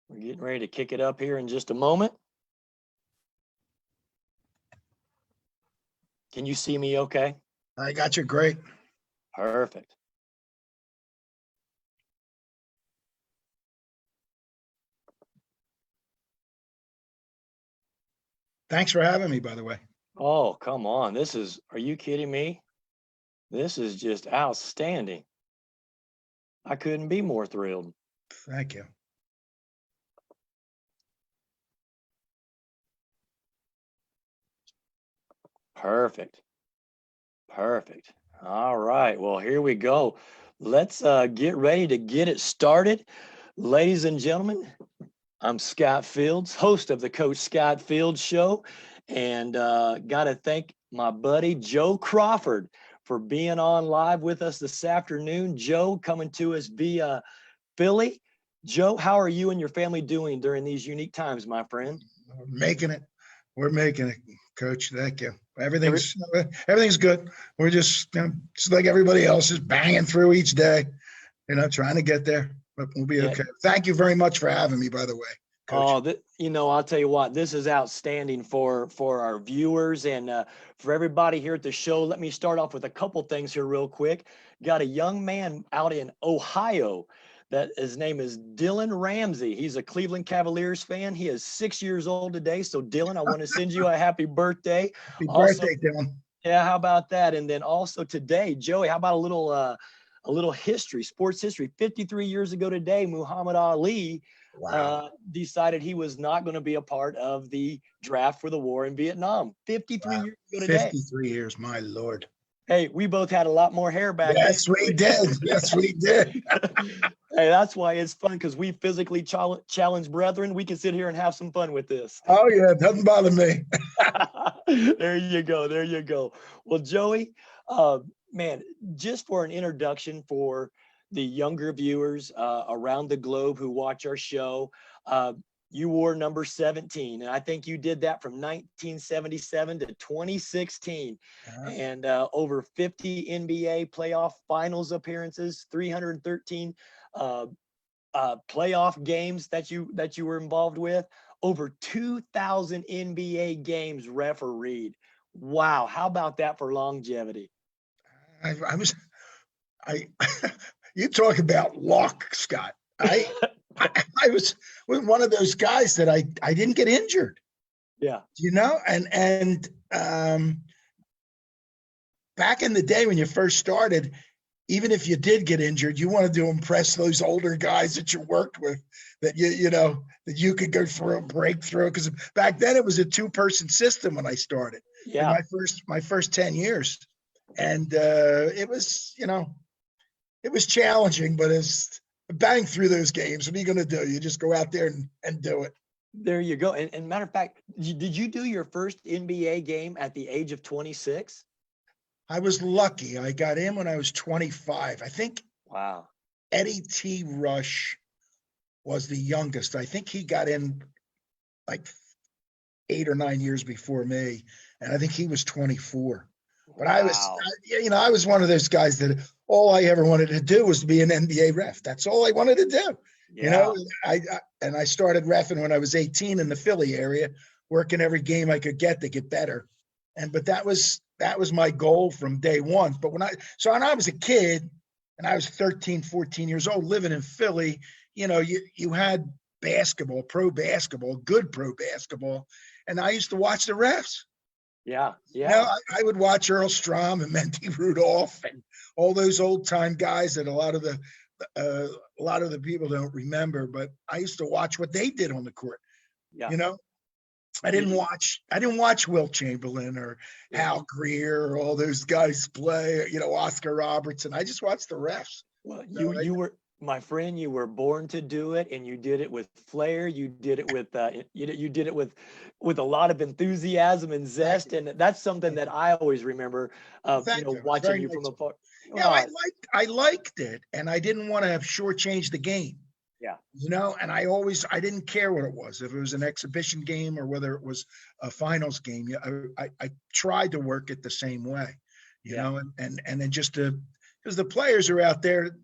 We're getting ready to kick it up here in just a moment. Can you see me okay? I got you great. Perfect. Thanks for having me, by the way. Oh, come on. Are you kidding me? This is just outstanding. I couldn't be more thrilled. Thank you. Perfect. Perfect. All right. Well, here we go. Let's get ready to get it started. Ladies and gentlemen, I'm Scott Fields, host of the Coach Scott Fields Show, and got to thank my buddy Joe Crawford for being on live with us this afternoon. Joe, coming to us via Philly. Joe, how are you and your family doing during these unique times, my friend? We're making it. We're making it, Coach. Thank you. Everything's good. We're just like everybody else, just banging through each day, trying to get there. But we'll be okay. Thank you very much for having me, by the way, Coach. Oh, I'll tell you what, this is outstanding for our viewers and for everybody here at the show. Let me start off with a couple things here real quick. Got a young man out in Ohio that his name is Dylan Ramsey. He's a Cleveland Cavaliers fan. He is 6 years old today. So Dylan, I want to send you a happy birthday. Happy birthday, Dylan. Yeah, how about that? And then also today, Joey, how about a little history, sports history? 53 years ago today, Muhammad Ali decided he was not going to be a part of the draft for the war in Vietnam. 53 years ago today. 53 years, my Lord. Hey, we both had a lot more hair back then. Yes, we did. Yes, we did. Hey, that's why it's fun, because we physically challenge brethren. We can sit here and have some fun with this. Oh, yeah. It doesn't bother me. There you go. There you go. Well, Joey, man, just for an introduction for the younger viewers around the globe who watch our show, you wore number 17, and I think you did that from 1977 to 2016, and over 50 NBA playoff finals appearances, 313 playoff games that you were involved with, over 2,000 NBA games refereed. Wow, how about that for longevity? You talk about luck, Scott. I was one of those guys that I didn't get injured. Yeah. And back in the day when you first started, even if you did get injured, you wanted to impress those older guys that you worked with, that that you could go through and break through. Because back then it was a 2-person system when I started. Yeah. My first 10 years. And it was challenging, but it's bang through those games. What are you going to do? You just go out there and do it. There you go. And matter of fact, did you do your first NBA game at the age of 26? I was lucky. I got in when I was 25. I think. Wow. Eddie T. Rush was the youngest. I think he got in like 8 or 9 years before me, and I think he was 24. But wow. I was one of those guys that all I ever wanted to do was to be an NBA ref. That's all I wanted to do. Yeah. I started reffing when I was 18 in the Philly area, working every game I could get to get better. But that was my goal from day one. But when I was a kid and I was 13, 14 years old living in Philly, you had basketball, good pro basketball. And I used to watch the refs. Yeah. Yeah. I would watch Earl Strom and Mendy Rudolph and all those old time guys that a lot of the people don't remember, but I used to watch what they did on the court. Yeah. I didn't watch Wilt Chamberlain or Hal Greer or all those guys play, Oscar Robertson. I just watched the refs. Well, you were, my friend, you were born to do it, and you did it with flair. You did it with you did it with a lot of enthusiasm and zest, and that's something that I always remember watching you from afar. Yeah, I liked it, and I didn't want to have shortchanged the game. Yeah. And I didn't care what it was, if it was an exhibition game or whether it was a finals game. I tried to work it the same way, and then just because the players are out there,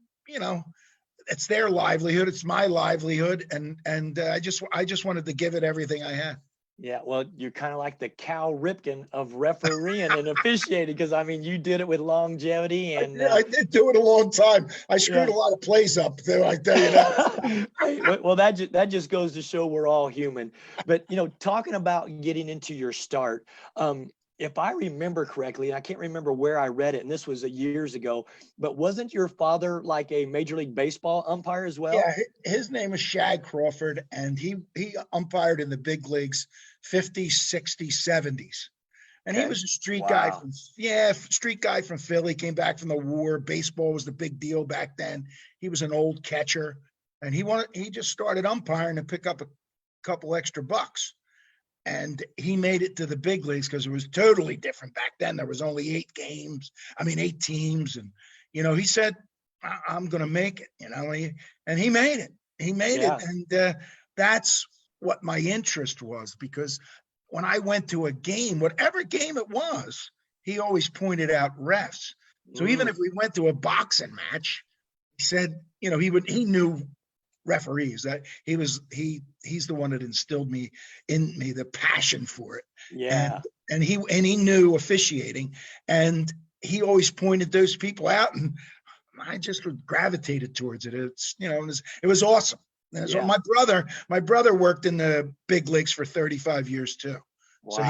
it's their livelihood. It's my livelihood. And I just wanted to give it everything I had. Yeah, well, you're kind of like the Cal Ripken of refereeing and officiating, because I mean, you did it with longevity and I did do it a long time. I screwed yeah. a lot of plays up, though. I tell you that. Hey, well, that just goes to show we're all human. But talking about getting into your start, if I remember correctly, and I can't remember where I read it, and this was years ago, but wasn't your father like a Major League Baseball umpire as well? Yeah, his name was Shag Crawford, and he umpired in the big leagues, 50s, 60s, 70s. And he Okay. was a Wow. street guy from Philly, came back from the war. Baseball was the big deal back then. He was an old catcher, and he just started umpiring to pick up a couple extra bucks. And he made it to the big leagues because it was totally different back then. There was only 8 teams. And, he said, I'm going to make it, and he made it. He made Yeah. it. And that's what my interest was, because when I went to a game, whatever game it was, he always pointed out refs. So even if we went to a boxing match, he said, he knew referees. That he's the one that instilled in me the passion for it. Yeah. And he knew officiating, and he always pointed those people out, and I just gravitated towards it. It was awesome. And so Yeah. my brother worked in the big leagues for 35 years too. Wow. So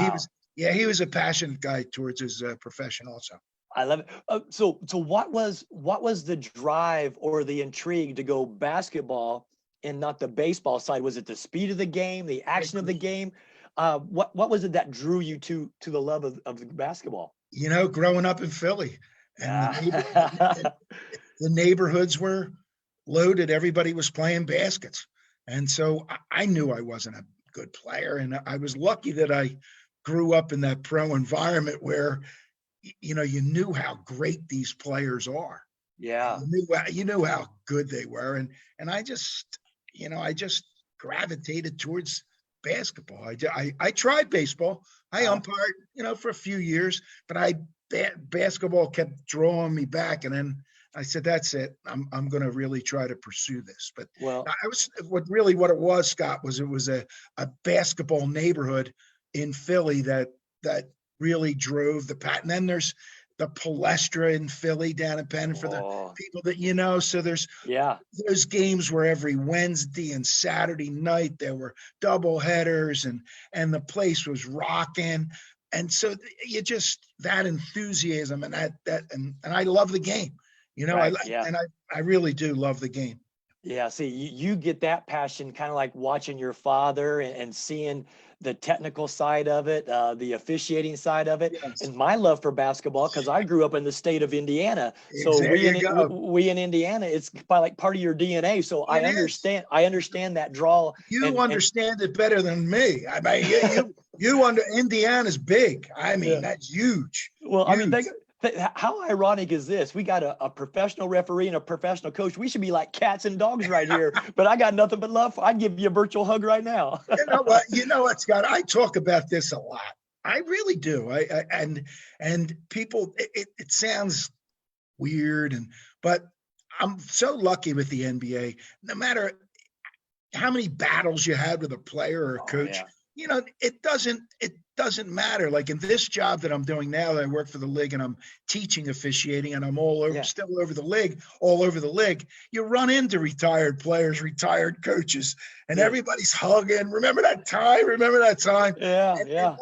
he was a passionate guy towards his profession also. I love it. So what was the drive or the intrigue to go basketball and not the baseball side? Was it the speed of the game, the action of the game? What was it that drew you to the love of the basketball? Growing up in Philly, and Yeah. the neighborhoods were loaded. Everybody was playing baskets. And so I knew I wasn't a good player. And I was lucky that I grew up in that pro environment where, you knew how great these players are. Yeah. You knew how good they were. And I just gravitated towards basketball. I tried baseball. I umpired, for a few years, but basketball kept drawing me back. And then I said, that's it. I'm going to really try to pursue this. But Well, what it was, Scott, it was a basketball neighborhood in Philly that really drove the pattern. And then there's the Palestra in Philly down in Penn for the people that, so there's those games where every Wednesday and Saturday night there were double headers and the place was rocking. And so that enthusiasm and and I love the game. right, I really do love the game. Yeah, see, you get that passion kind of like watching your father and seeing the technical side of it, the officiating side of it, Yes. and my love for basketball because I grew up in the state of Indiana. So There we you go. we in Indiana, it's like part of your DNA. So I understand that draw. You understand it better than me. I mean, you under Indiana's big. I mean, that's huge. Well, huge. I mean, how ironic is this? We got a professional referee and a professional coach. We should be like cats and dogs right here. But I got nothing but love. I'd give you a virtual hug right now. You know what, Scott? I talk about this a lot. I really do. And people, it sounds weird, but I'm so lucky with the NBA. No matter how many battles you had with a player or a coach, it doesn't matter. Like in this job that I'm doing now, I work for the league and I'm teaching officiating and I'm still all over the league. You run into retired players, retired coaches, and everybody's hugging. Remember that time? Yeah.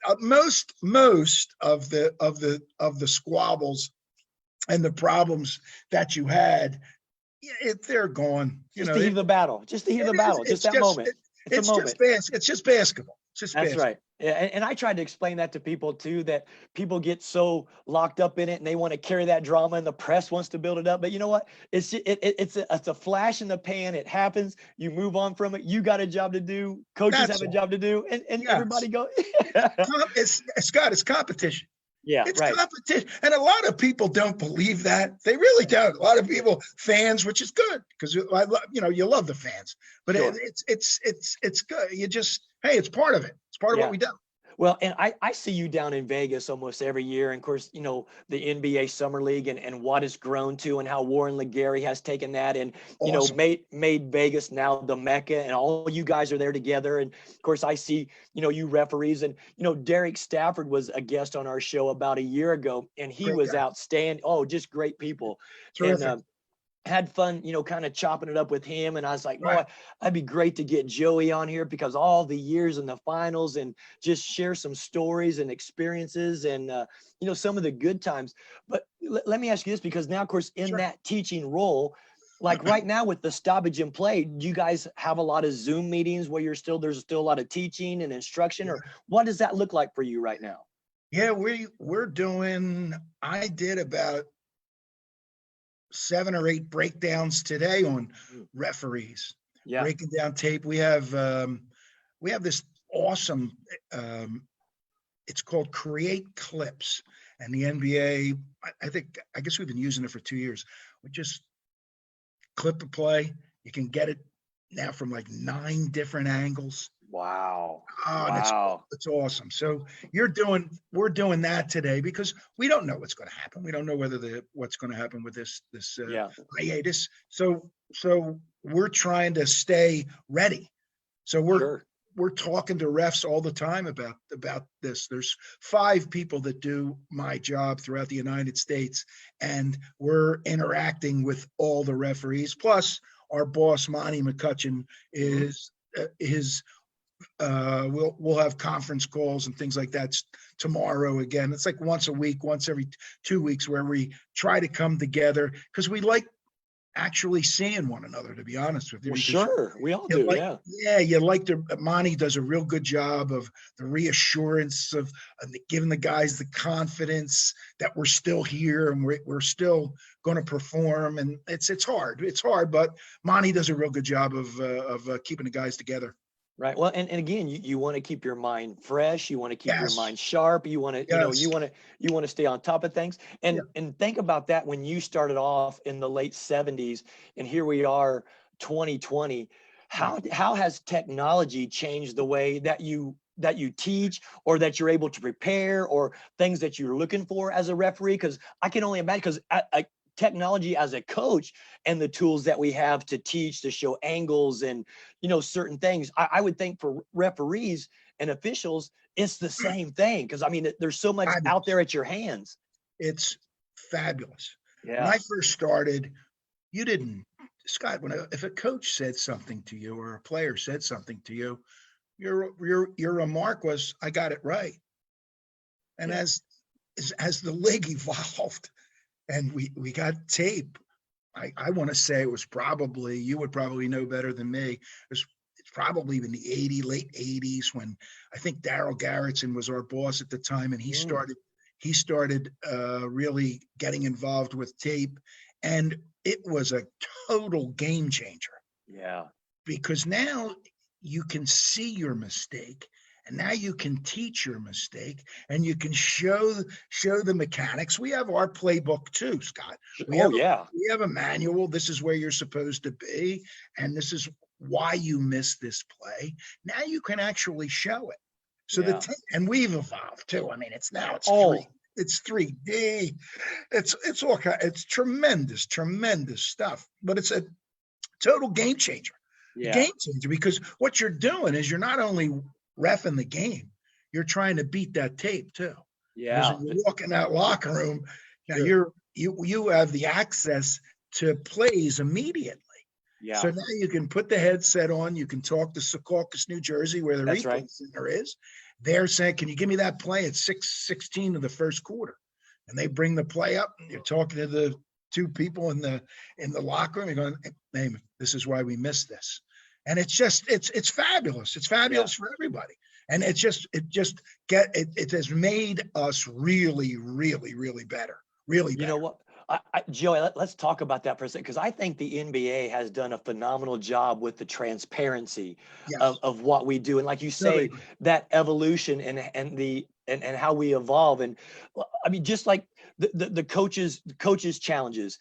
And most of the squabbles and the problems that you had, they're gone. Just to hear the battle. Just that moment. It's just basketball. That's right. Yeah, and I tried to explain that to people too, that people get so locked up in it and they want to carry that drama and the press wants to build it up. But you know what? It's a flash in the pan. It happens. You move on from it. You got a job to do. Coaches have a job to do, and everybody go. Scott, it's competition. Yeah, it's right. competition, and a lot of people don't believe that. They really don't. A lot of people, fans, which is good because you love the fans, but Sure. it's good. It's part of it. It's part of what we do. Well, and I see you down in Vegas almost every year. And of course, the NBA Summer League and what it's grown to and how Warren Legary has taken that and, Awesome. made Vegas now the Mecca and all you guys are there together. And of course, I see, you referees and, Derek Stafford was a guest on our show about a year ago and he Great was guy. outstanding. Oh, just great people. And, Terrific. had fun, kind of chopping it up with him. And I was like, Right. boy, that'd be great to get Joey on here because all the years in the finals and just share some stories and experiences and, some of the good times. But let me ask you this, because now, of course, in Sure. that teaching role, like right now with the stoppage in play, do you guys have a lot of Zoom meetings where there's still a lot of teaching and instruction, Yeah. or what does that look like for you right now? Yeah, we're doing, I did about 7 or 8 breakdowns today on Mm. referees, Yeah. breaking down tape. We have this awesome, um, it's called Create Clips, and the NBA, I guess we've been using it for 2 years. We just clip the play. You can get it now from like 9 different angles. Wow. Oh, and Wow. it's awesome. So we're doing that today because we don't know what's going to happen. We don't know what's going to happen with this Yeah. hiatus. So we're trying to stay ready. So Sure. we're talking to refs all the time about this. There's 5 people that do my job throughout the United States, and we're interacting with all the referees. Plus, our boss Monty McCutcheon Mhm. is his we'll have conference calls and things like that tomorrow again. It's like once a week, once every 2 weeks, where we try to come together because we like actually seeing one another, to be honest with you, Well, because sure. We all you do. like, Yeah. yeah, you like the Monty does a real good job of the reassurance of giving the guys the confidence that we're still here and we're still going to perform. And it's hard, but Monty does a real good job of keeping the guys together. Right. Well, and again, you want to keep your mind fresh. You want to keep your Yes, mind sharp. You want to, yes, you want to stay on top of things. yeah, And think about that when you started off in the late 70s and here we are 2020. right. How has technology changed the way that you teach or that you're able to prepare or things that you're looking for as a referee? Because I can only imagine because technology as a coach and the tools that we have to teach to show angles and certain things. I would think for referees and officials, it's the same thing because I mean, there's so much out Fabulous. there at your hands. It's fabulous. When Yeah. I first started, you didn't, Scott, if a coach said something to you or a player said something to you, your remark was, I got it right. And Yeah. as the league evolved and we got tape, I want to say it was probably, you would probably know better than me. It's probably in the late 80s when I think Daryl Garrettson was our boss at the time, and he Mm, started really getting involved with tape, and it was a total game changer yeah. because now you can see your mistake, and now you can teach your mistake, and you can show the mechanics. We have our playbook too, Scott. we Oh have a, yeah. we have a manual. This is where you're supposed to be, and this is why you missed this play. Now you can actually show it. So Yeah. and we've evolved too. I mean, it's Oh 3D. It's all kind, it's tremendous stuff, but it's a total game changer. A yeah. game changer because what you're doing is you're not only reffing the game, you're trying to beat that tape too. Because Yeah. when you walk in that locker room, now Sure. you have the access to plays immediately. So Yeah. now you can put the headset on. You can talk to Secaucus, New Jersey, where the That's replay right. center is. They're saying, "Can you give me that play at 6:16 of the first quarter?" And they bring the play up. And you're talking to the 2 people in the locker room. You're going, "Hey, this is why we missed this." And it's fabulous. It's Yeah. fabulous for everybody. And it has made us really, really, really better. Really You know better. what? Joey, let's talk about that for a second because I think the NBA has done a phenomenal job with the transparency Yes. of what we do, and like you Totally say, agree. that evolution and how we evolve, and I mean, just like the coaches challenges.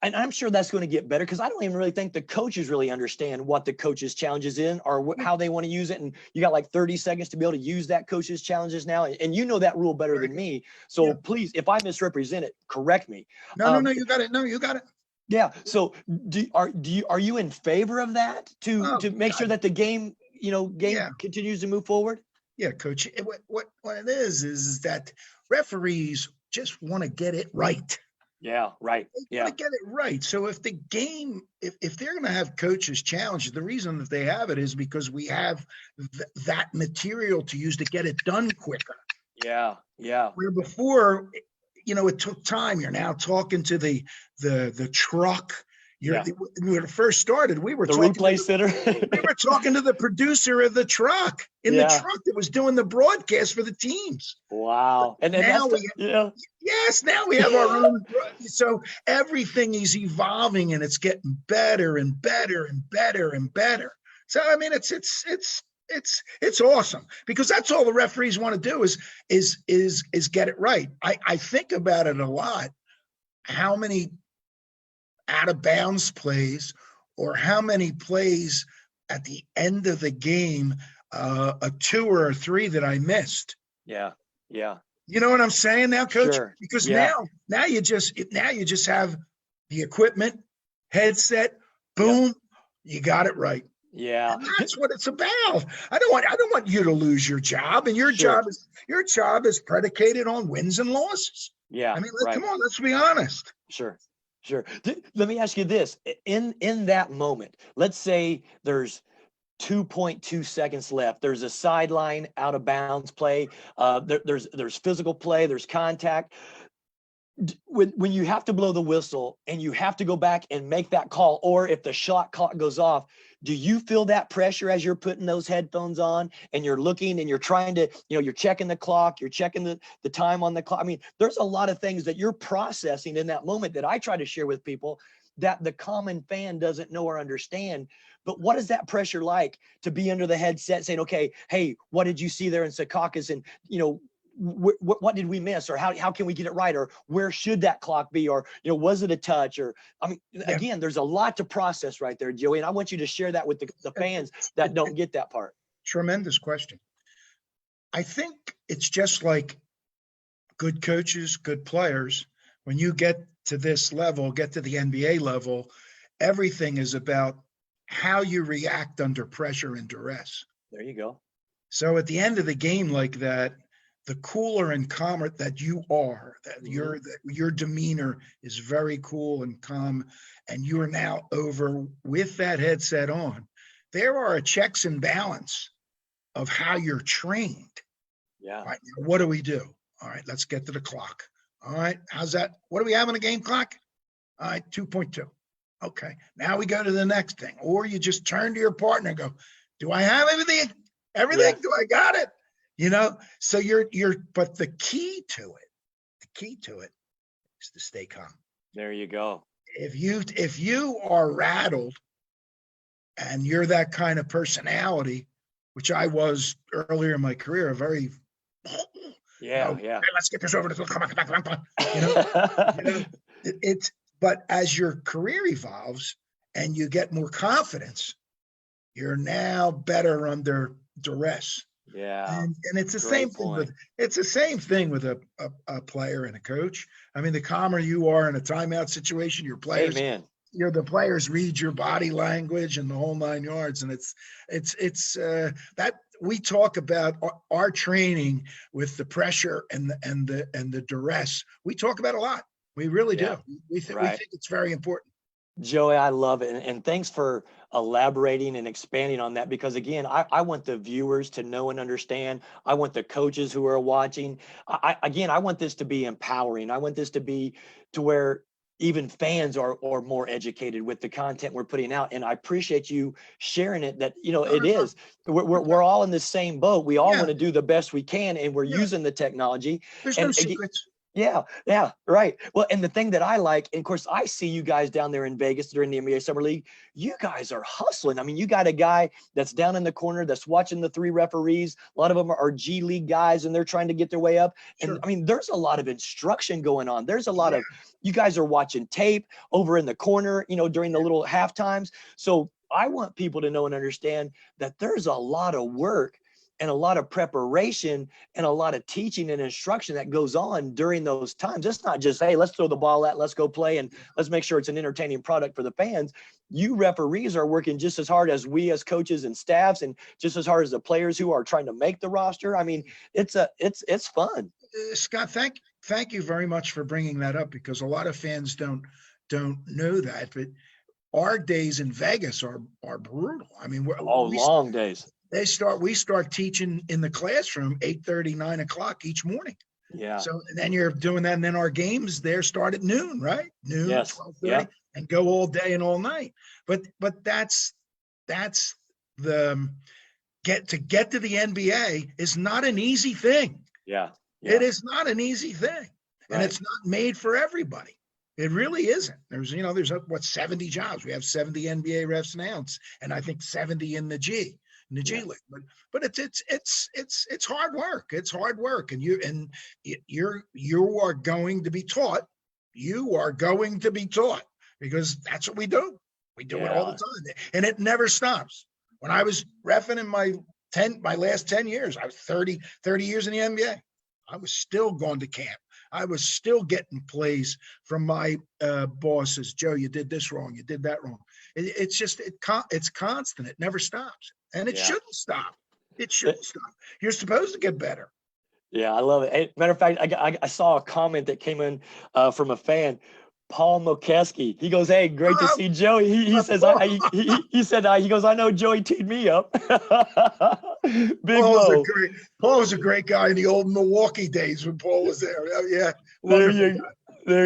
And I'm sure that's going to get better because I don't even really think the coaches really understand what the coach's challenges in or how they want to use it. And you got like 30 seconds to be able to use that coach's challenges now. And you know that rule better than me. So Yeah. please, if I misrepresent it, correct me. No, you got it. No, you got it. Yeah. So are you in favor of that to make sure that the game continues to move forward? Yeah, coach. What it is that referees just want to get it right. Yeah, right. They want to get it right. So if the game, if they're going to have coaches challenges, the reason that they have it is because we have that material to use to get it done quicker. Yeah, yeah. Where before, it took time. You're now talking to the truck. When it first started, we were the talking replay sitter. We were talking to the producer of the truck the truck that was doing the broadcast for the teams. Wow. And then now now we have our own. So everything is evolving and it's getting better and better and better and better. So I mean, it's awesome because that's all the referees want to do is get it right. I think about it a lot. How many out of bounds plays or how many plays at the end of the game, a 2 or a 3 that I missed. Yeah. Yeah. You know what I'm saying now, coach? Sure. Because now you just have the equipment, headset, boom, you got it right. Yeah. And that's what it's about. I don't want you to lose your job, and your job is predicated on wins and losses. Yeah. I mean, come on, let's be honest. Sure. Let me ask you this. In that moment, let's say there's 2.2 seconds left. There's a sideline out of bounds play. There's physical play. There's contact. When you have to blow the whistle and you have to go back and make that call, or if the shot clock goes off, do you feel that pressure as you're putting those headphones on and you're looking and you're trying to, you're checking the clock, you're checking the time on the clock? I mean, there's a lot of things that you're processing in that moment that I try to share with people that the common fan doesn't know or understand. But what is that pressure like to be under the headset saying, okay, hey, what did you see there in Secaucus? And, what did we miss, or how can we get it right, or where should that clock be, or was it a touch, or again, there's a lot to process right there, Joey, and I want you to share that with the fans that don't get that part. Tremendous question. I think it's just like good coaches, good players. When you get to this level, get to the NBA level, everything is about how you react under pressure and duress. There you go. So at the end of the game like that, the cooler and calmer that you are, that your demeanor is very cool and calm, and you are now over with that headset on. There are checks and balance of how you're trained. Yeah. All right, now what do we do? All right, let's get to the clock. All right, how's that? What do we have on the game clock? All right, 2.2. Okay, now we go to the next thing. Or you just turn to your partner and go, do I have everything? Everything? Yeah. Do I got it? So but the key to it is to stay calm. There you go. If you are rattled and you're that kind of personality, which I was earlier in my career, a very yeah. Hey, let's get this over to come on. But as your career evolves and you get more confidence, you're now better under duress. Yeah. And it's the same thing with a player and a coach. I mean, the calmer you are in a timeout situation, your players, the players read your body language and the whole 9 yards. And it's that we talk about our training with the pressure and the duress. We talk about a lot. We really do. We think it's very important. Joey, I love it. And thanks for elaborating and expanding on that, because again, I want the viewers to know and understand. I want the coaches who are watching. I want this to be empowering. I want this to be to where even fans are more educated with the content we're putting out. And I appreciate you sharing it, that, it is, we're all in the same boat. We all want to do the best we can, and we're using the technology. There's no secrets. Yeah, right. Well, and the thing that I like, and of course, I see you guys down there in Vegas during the NBA Summer League. You guys are hustling. I mean, you got a guy that's down in the corner that's watching the three referees. A lot of them are G League guys, and they're trying to get their way up. And Sure. I mean, there's a lot of instruction going on. There's a lot Yeah. of, you guys are watching tape over in the corner, during the little half times. So I want people to know and understand that there's a lot of work and a lot of preparation and a lot of teaching and instruction that goes on during those times. It's not just, hey, let's throw the ball out, let's go play, and let's make sure it's an entertaining product for the fans. You referees are working just as hard as we as coaches and staffs, and just as hard as the players who are trying to make the roster. I mean, it's fun. Scott, thank you very much for bringing that up, because a lot of fans don't know that. But our days in Vegas are brutal. I mean, Long days. we start teaching in the classroom 8:30, 9 o'clock each morning. Yeah. So then you're doing that, and then our games there start at noon, right? Noon, Yes. 12:30, Yeah. and go all day and all night. But that's the get to the NBA is not an easy thing. Yeah. It is not an easy thing, and Right. it's not made for everybody. It really isn't. There's 70 jobs. We have 70 NBA refs now, and I think 70 in the G League. But it's hard work. It's hard work, and you are going to be taught. You are going to be taught, because that's what we do. We do it all the time, and it never stops. When I was reffing in my last 10 years, I was 30 years in the NBA. I was still going to camp. I was still getting plays from my bosses. Joe, you did this wrong. You did that wrong. It's constant. It never stops, and it shouldn't stop. It shouldn't stop. You're supposed to get better. Yeah, I love it. Matter of fact, I saw a comment that came in from a fan, Paul Mokeski. He goes, "Hey, great to see Joey." He says, he said, he goes, "I know Joey teed me up." Big Mo. Paul was a great guy in the old Milwaukee days when Paul was there. Yeah, there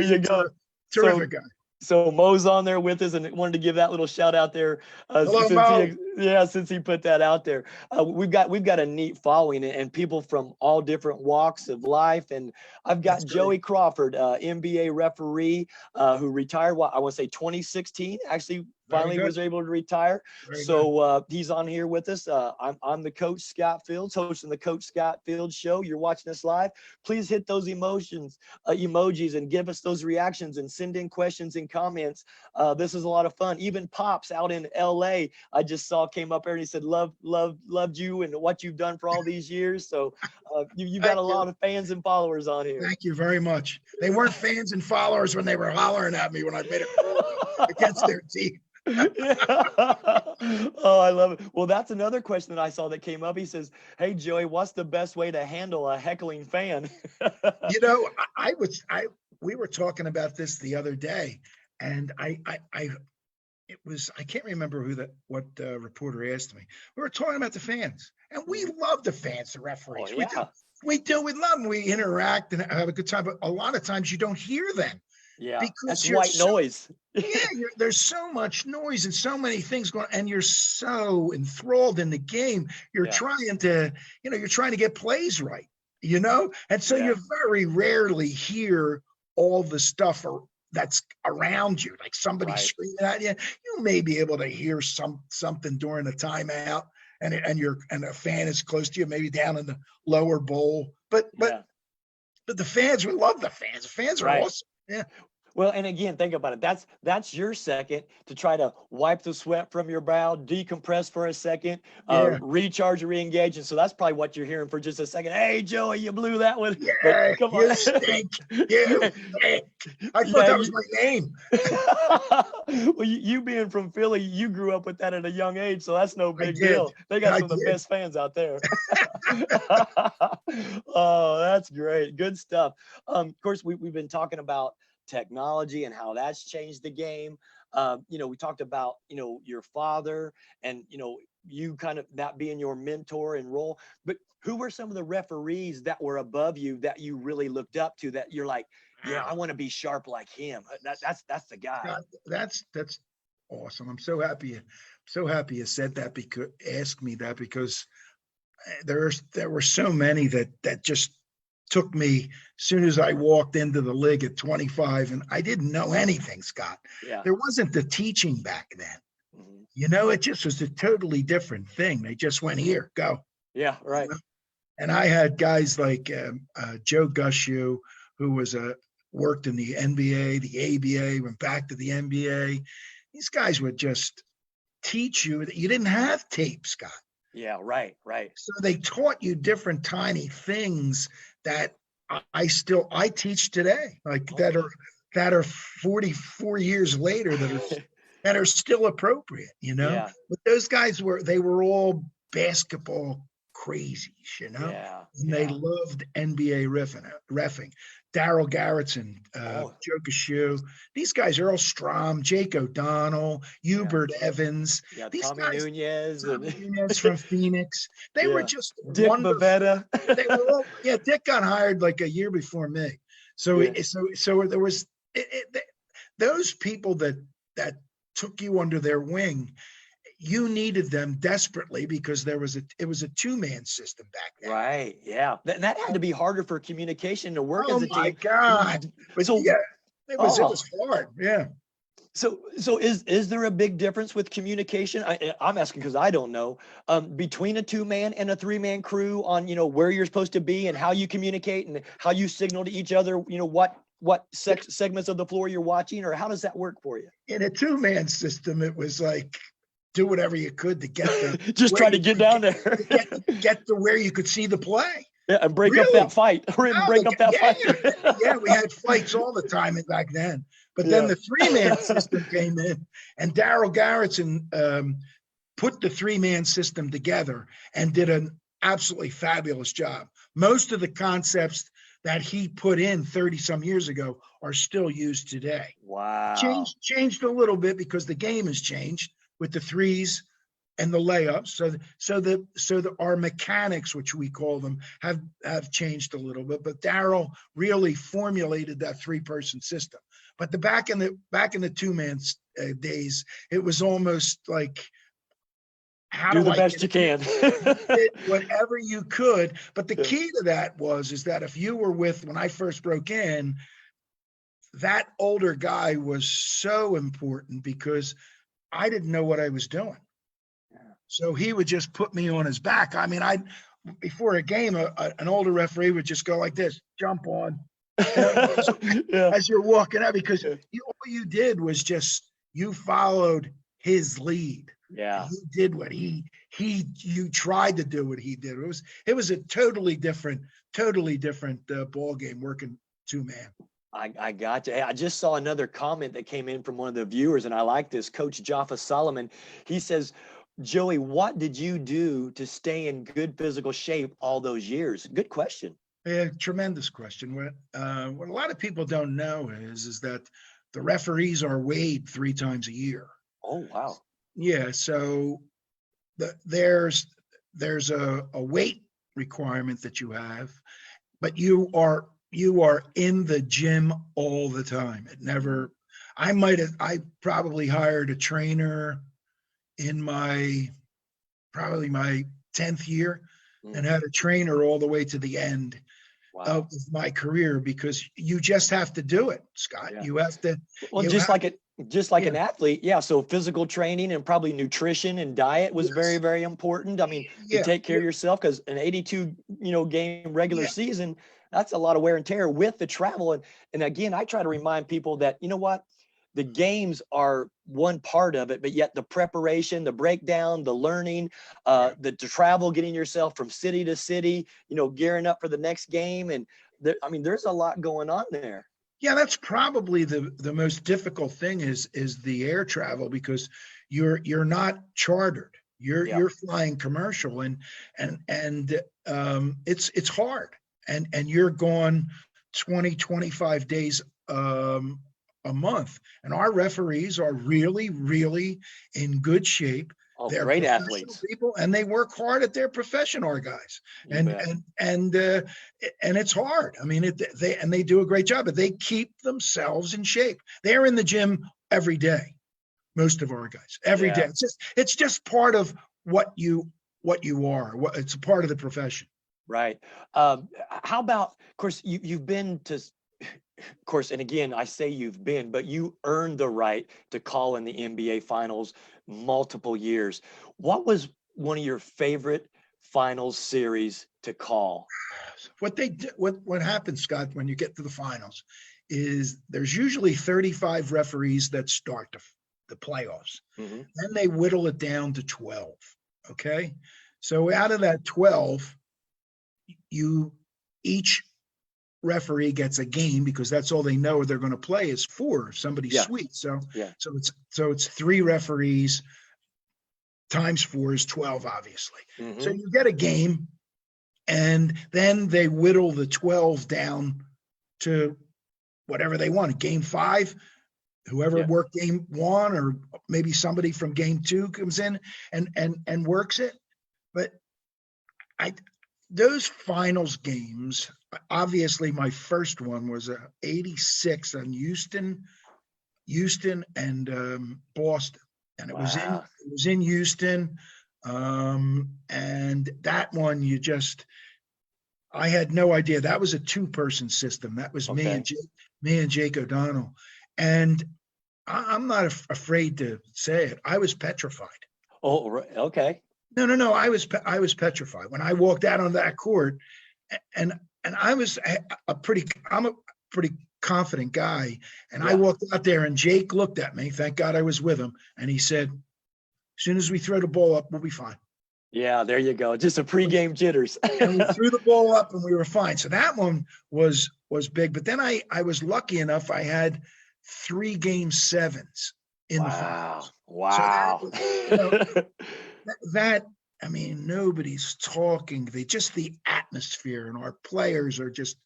you go. Terrific guy. So Mo's on there with us, and wanted to give that little shout out there. Hello, Mo. Since he put that out there, we've got a neat following, and people from all different walks of life. And I've got Joey Crawford, NBA referee, who retired. I want to say 2016. Actually, finally was able to retire. He's on here with us. I'm the coach, Scott Fields, hosting the Coach Scott Fields show. You're watching us live. Please hit those emojis, and give us those reactions, and send in questions and comments. This is a lot of fun. Even Pops out in LA, I just saw, came up there, and he said, loved you and what you've done for all these years. So you got a lot of fans and followers on here. Thank you very much. They weren't fans and followers when they were hollering at me when I made it against their team. Oh, I love it. Well, that's another question that I saw that came up. He says, "Hey, Joey, what's the best way to handle a heckling fan?" We were talking about this the other day, and I can't remember what reporter asked me. We were talking about the fans, and we love the fans, the referees. Oh, yeah. We do. We love them. We interact and have a good time, but a lot of times you don't hear them. Yeah, because that's white noise. There's so much noise and so many things going on, and you're so enthralled in the game. You're trying to get plays right, and so you very rarely hear all the stuff that's around you, like somebody screaming at you. You may be able to hear something during a timeout, and a fan is close to you, maybe down in the lower bowl. But the fans, we love the fans. The fans are awesome. Yeah. Well, and again, think about it. That's your second to try to wipe the sweat from your brow, decompress for a second, recharge, re-engage. And so that's probably what you're hearing for just a second. "Hey, Joey, you blew that one." Yeah, come on. You stink. You stink. I thought that was my name. Well, you being from Philly, you grew up with that at a young age, so that's no big deal. They got some of the best fans out there. Oh, that's great. Good stuff. Of course, we've been talking about technology and how that's changed the game. We talked about, your father and, you kind of that being your mentor and role, but who were some of the referees that were above you that you really looked up to, that you're like, yeah, I want to be sharp like him? That's the guy. That's awesome. I'm so happy you said that, because there were so many that just took me as soon as I walked into the league at 25, and I didn't know anything, Scott. Yeah. There wasn't the teaching back then. Mhm. You know, it just was a totally different thing. They just went, here, go. Yeah, right. You know? And I had guys like Joe Gushu, who was worked in the NBA, the ABA, went back to the NBA. These guys would just teach you that you didn't have tape, Scott. Yeah, right, right. So they taught you different tiny things that I teach today, like Okay. that are 44 years later that are still appropriate, you know. Yeah, But those guys were all basketball crazies, you know, yeah, and they yeah. loved NBA reffing. Daryl Garrettson, Oh, Joe Crawford, these guys, Earl Strom, Jake O'Donnell, yeah, Hubert Evans, yeah. these Tommy guys, Nunez Tommy and Nunez from Phoenix, they were yeah, just Dick wonderful. Bavetta. They were all, yeah. Dick got hired like a year before me, so Yeah, so there was those people that took you under their wing. You needed them desperately because it was a two-man system back then. right. Yeah, that had to be harder for communication to work Oh as a my team. God! But So, yeah, it was oh, hard. Yeah. so is there a big difference with communication? I'm asking because I don't know, between a 2-man and a 3-man crew on, where you're supposed to be and how you communicate and how you signal to each other, what segments of the floor you're watching, or how does that work for you? In a two-man system, it was like do whatever you could to get the Just where try to you get could down there. get to where you could see the play. Yeah, and break up that Really? fight. Or No, break up that yeah, fight. yeah. We had fights all the time back then. But then Yeah. the three-man system came in, and Daryl Garrettson put the three-man system together and did an absolutely fabulous job. Most of the concepts that he put in 30 some years ago are still used today. Wow. Changed a little bit because the game has changed with the threes and the layups. So our mechanics, which we call them, have changed a little bit. But Daryl really formulated that 3-person system. But back in the 2-man days, it was almost like, how Do do the I best get you can. did whatever you could. But the Yeah. key to that is that if you were when I first broke in, that older guy was so important because I didn't know what I was doing. So he would just put me on his back. I mean, before a game, an older referee would just go like this, jump on, Yeah. as you're walking out, because Yeah. all you did was you followed his lead. Yeah. You did what you tried to do what he did. It was a totally different ball game working 2-man. I got you. Hey, I just saw another comment that came in from one of the viewers, and I like this. Coach Jaffa Solomon. He says, Joey, what did you do to stay in good physical shape all those years? Good question. Yeah, tremendous question. What a lot of people don't know is that the referees are weighed 3 times a year. Oh, wow. Yeah, so there's a weight requirement that you have, but you are in the gym all the time. It never. I probably hired a trainer in probably my 10th year and had a trainer all the way to the end of my career, because you just have to do it, Scott. Yeah. You have to. Well, you just have, like an athlete. Yeah. So physical training and probably nutrition and diet was very, very important. I mean, to take care of yourself, because an 82, game regular season, that's a lot of wear and tear with the travel. And again, I try to remind people that, what, the games are one part of it, but yet the preparation, the breakdown, the learning, the travel, getting yourself from city to city, gearing up for the next game. And there's a lot going on there. Yeah, that's probably the most difficult thing is the air travel, because you're not chartered. You're flying commercial, and it's hard, and you're gone 20, 25 days a month, and our referees are really, really in good shape. Oh, They're great professional athletes. people, and they work hard at their profession, our guys. And it's hard. I mean, they do a great job, but they keep themselves in shape. They're in the gym every day. Most of our guys every day. It's just part of what you are. It's a part of the profession. Right. How about, of course, you've been to, of course, and again, I say you've been, but you earned the right to call in the NBA finals multiple years. What was one of your favorite finals series to call? What happens, Scott, when you get to the finals is there's usually 35 referees that start the playoffs. Hmm. Then they whittle it down to 12. Okay. So out of that 12, you each referee gets a game because that's all they know they're going to play is four. Somebody's Yeah. sweet. So Yeah. it's three referees times four is 12, obviously. So Hmm. you get a game, and then they whittle the 12 down to whatever they want. Game five, whoever Yeah. worked game one, or maybe somebody from game two comes in and works it. But I those finals games, obviously my first one was a 86 on Houston and Boston. And Wow. it was in Houston. And that one I had no idea. That was a two-person system. That was Okay. me and Jake O'Donnell. And I'm not afraid to say it. I was petrified. Oh, okay. No. I was petrified when I walked out on that court, and I was I'm a pretty confident guy, and I Yeah. walked out there, and Jake looked at me. Thank God I was with him, and he said, "As soon as we throw the ball up, we'll be fine." Yeah. There you go. Just a pregame jitters. And we threw the ball up, and we were fine. So that one was big. But then I was lucky enough. I had 3 game sevens in the Wow. finals. So Wow. that I mean, nobody's talking. The atmosphere, and our players are just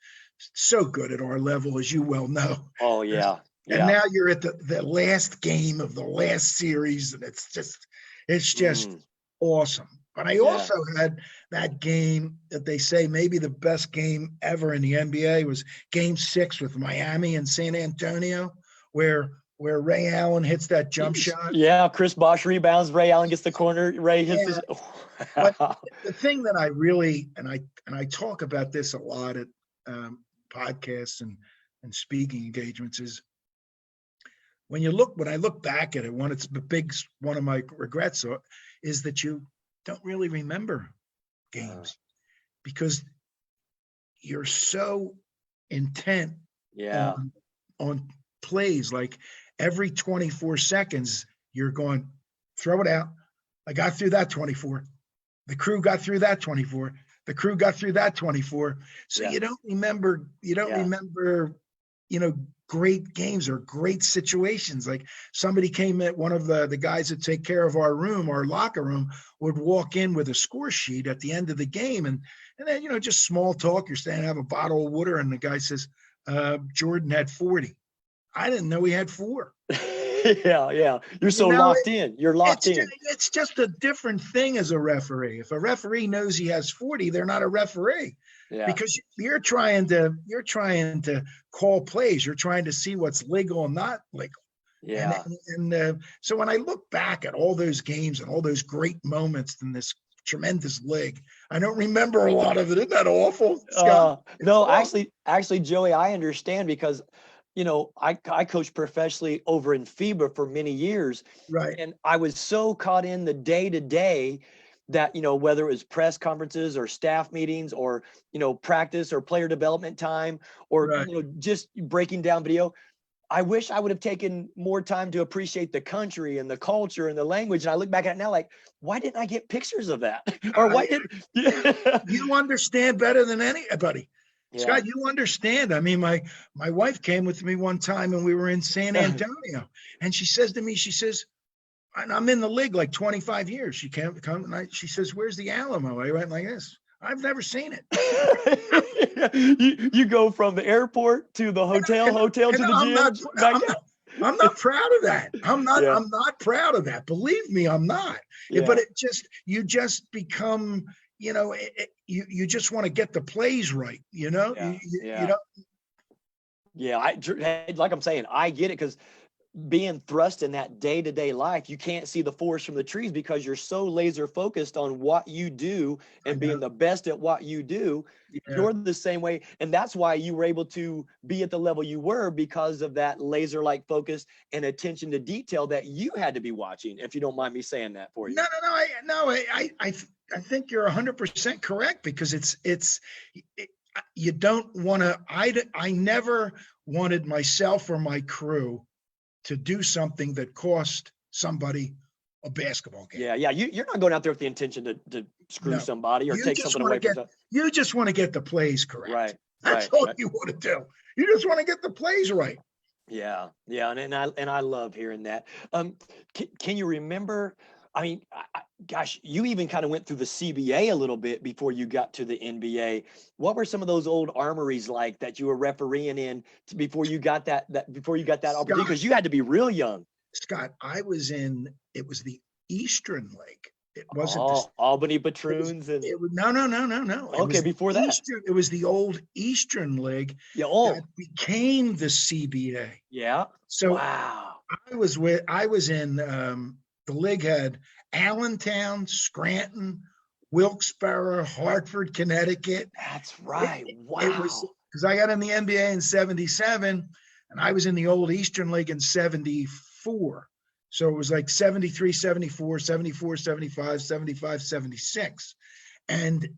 so good at our level, as you well know. Oh, yeah. And Yeah. now you're at the last game of the last series, and it's just Mm, awesome. But I yeah. also had that game that they say maybe the best game ever in the NBA was Game 6 with Miami and San Antonio, where Ray Allen hits that jump shot. Yeah, Chris Bosh rebounds. Ray Allen gets the corner. Ray hits Yeah, this. but the thing that I really and I talk about this a lot at podcasts and speaking engagements is when I look back at it, one of my regrets is that you don't really remember Uh, games because you're so intent yeah. on plays. Like every 24 seconds you're going, throw it out. I got through that 24. The crew got through that 24. The crew got through that 24. So Yeah. you don't remember Yeah. great games or great situations. Like somebody came at one of the guys that take care of our locker room would walk in with a score sheet at the end of the game. And then, just small talk. You're standing, have a bottle of water. And the guy says, Jordan had 40. I didn't know he had 4. Yeah. Yeah. You're so locked in. You're locked in. It's just a different thing as a referee. If a referee knows he has 40, they're not a referee. Yeah. Because you're trying to call plays. You're trying to see what's legal and not legal. Yeah. And so when I look back at all those games and all those great moments in this tremendous league, I don't remember a lot of it. Isn't that awful, Scott? No, actually, Joey, I understand because, I coached professionally over in FIBA for many years, Right. and I was so caught in the day to day that, whether it was press conferences or staff meetings or, practice or player development time or, Right. just breaking down video. I wish I would have taken more time to appreciate the country and the culture and the language. And I look back at it now, like, why didn't I get pictures of that? Or why did? You understand better than anybody. Yeah. Scott, you understand. I mean, my wife came with me one time and we were in San Antonio, and she says to me, and I'm in the league like 25 years. She can't come and she says, "Where's the Alamo?" I went like this. I've never seen it. you go from the airport to the hotel to the gym. I'm not proud of that. I'm not Yeah. I'm not proud of that. Believe me, I'm not. Yeah. But you just become, you just want to get the plays right, Yeah. You don't. Yeah, like I'm saying, I get it because being thrust in that day-to-day life, you can't see the forest from the trees because you're so laser focused on what you do and being the best at what you do. Yeah. You're the same way. And that's why you were able to be at the level you were, because of that laser-like focus and attention to detail that you had to be watching, if you don't mind me saying that for you. I think you're 100% correct, because you don't want to, I never wanted myself or my crew to do something that cost somebody a basketball game. Yeah. You're not going out there with the intention to screw somebody or take something away from them. You just want to get the plays correct. Right. That's all you want to do. You just want to get the plays right. Yeah. And I love hearing that. Can you remember? I mean, gosh, you even kind of went through the CBA a little bit before you got to the NBA. What were some of those old armories like that you were refereeing in before you got that opportunity? Because you had to be real young. Scott, it was the Eastern League. It wasn't Albany Patroons no. Okay, before that. It was the old Eastern League that became the CBA. Yeah. So wow. I was in the league had Allentown, Scranton, Wilkes-Barre, Hartford, Connecticut. That's right. Wow. It was because I got in the NBA in 77 and I was in the old Eastern League in 74. So it was like 73, 74, 74, 75, 75, 76. And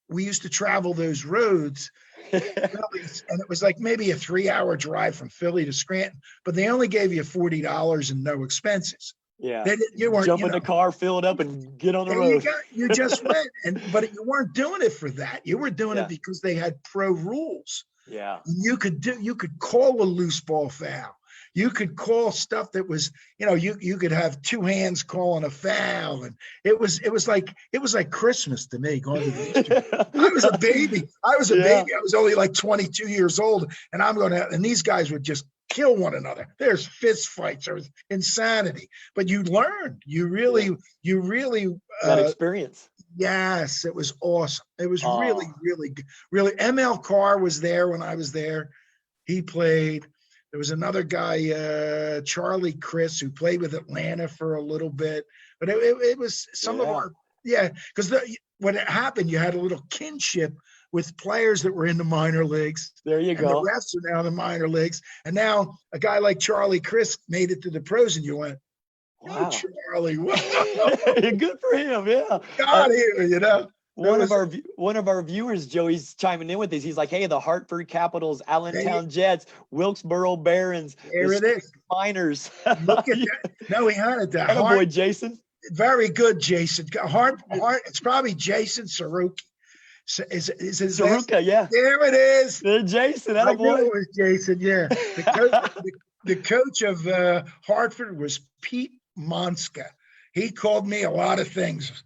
we used to travel those roads and it was like maybe a 3-hour drive from Philly to Scranton, but they only gave you $40 and no expenses. Yeah. You weren't jump in the car, fill it up, and get on the road. You just went, but you weren't doing it for that. You were doing it because they had pro rules. Yeah. You could call a loose ball foul. You could call stuff that was, you could have two hands calling a foul, and it was like Christmas to me going to the Eastern. I was a baby. I was only like 22 years old, and and these guys would just kill one another. There's fist fights. There was insanity, but you learned. You really that experience. Yes, it was awesome. It was really, really good. Really, ML Carr was there when I was there. He played. There was another guy, Charlie Chris, who played with Atlanta for a little bit. But it was some of our, because when it happened, you had a little kinship with players that were in the minor leagues. There you go. The refs are now in the minor leagues. And now a guy like Charlie Chris made it to the pros, and you went, wow, Charlie. Good for him, yeah. God here, One of our viewers, Joey's chiming in with this. He's like, "Hey, the Hartford Capitals, Allentown Jets, Wilkes-Barre Barons, there it is, Miners." Look at that. No, he had it. That boy, Jason. Very good, Jason. Hart. It's probably Jason Saruki. Is his Saruka? Yeah. There it is. There's Jason. I knew it was Jason. Yeah. The coach of Hartford was Pete Monska. He called me a lot of things.